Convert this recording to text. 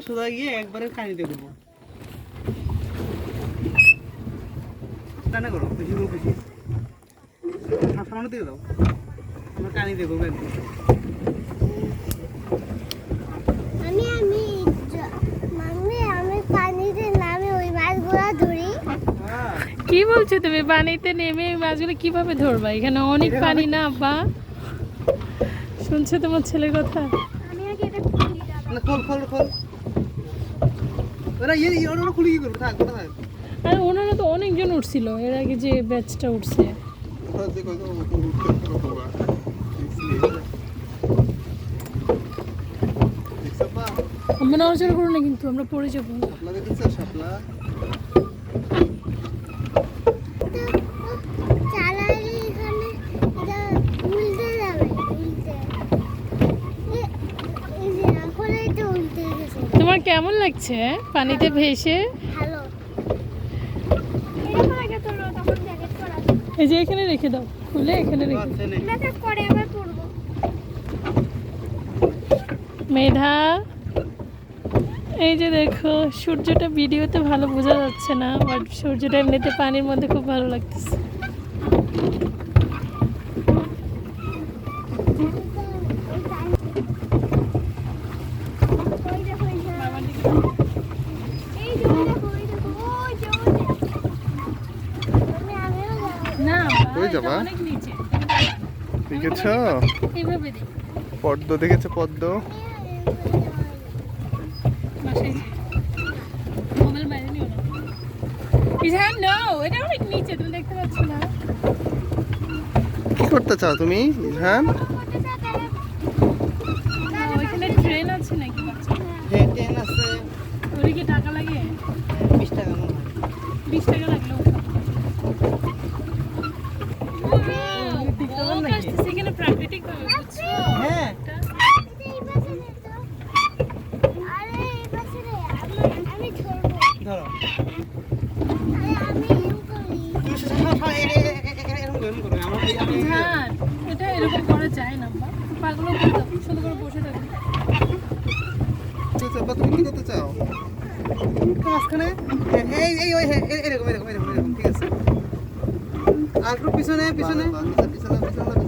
সোজা গিয়ে একবারে কানিতে দেবো। টানা করো, বেশি করো, বেশি সামনে দিয়ে দাও, আমরা কানি দেবো একদম। আমি পানিতে নামে ওই মাছগুলো ধরি। কি বলছো তুমি? পানিতে নেমে এই মাছগুলো কিভাবে ধরবা? এখানে অনেক পানি না আব্বা? শুনছো তোমার ছেলের কথা? আমি আগে এটা খুলি দাদা। খোল খোল খোল, ওরা ওরা খুলে কি করবো? থাক থাক। আর ওনারা তো অনেকজন উঠছিল এর আগে যে ব্যাচটা উঠছে। আমরা নড়াচড়া করো না কিন্তু, আমরা পড়ে যাবো। চালাইলে এখানে এটা উল্টে যাবে, উল্টে। এই যে এখন এটা উল্টে গেছে। তোমার কেমন লাগছে পানিতে ভেসে? ভালো। এরকম আগে তোলো, তখন জ্যাকেট পরা। এই যে এখানে রেখে দাও, খুলে এখানে রেখে দাও। এটা পরে আবার পরবো। মেধা, এই যে দেখো সূর্যটা ভিডিওতে ভালো বোঝা যাচ্ছে না, বাট সূর্যটা এমনিতে পানির মধ্যে খুব ভালো লাগতেছে। না কই যাবা? অনেক নিচে। দেখেছো এইভাবে দিই পদ্ম, দেখেছো পদ্ম? বাসায় যাই। মোবাইল বাইরে নিও না। ইজহান নো, এটা অনেক নিচে, তুমি দেখতে পাচ্ছ না? কি করতে চাও তুমি ইরহান? ওইখানে ট্রেন আছে নাকি বাচ্চা? হ্যাঁ, ট্রেন আছে, ওরে কি টাকা লাগে? 20 টাকা মনে হয়। 20 টাকা লাগলো। এখানে প্রাকৃতিক ভাবে বুঝছো? হ্যাঁ, ধরো তুমি এরকম করো, আমি ইজহান, এটা এরকম করা যায় না বা পাগল করে দাও, শুধু করে বসে থাকো। তুমি কি করতে চাও? মাঝখানে এই এই ওই এরকম এরকম এরকম এরকম, ঠিক আছে। আর একটু পিছনে পিছনে পিছনে পিছনে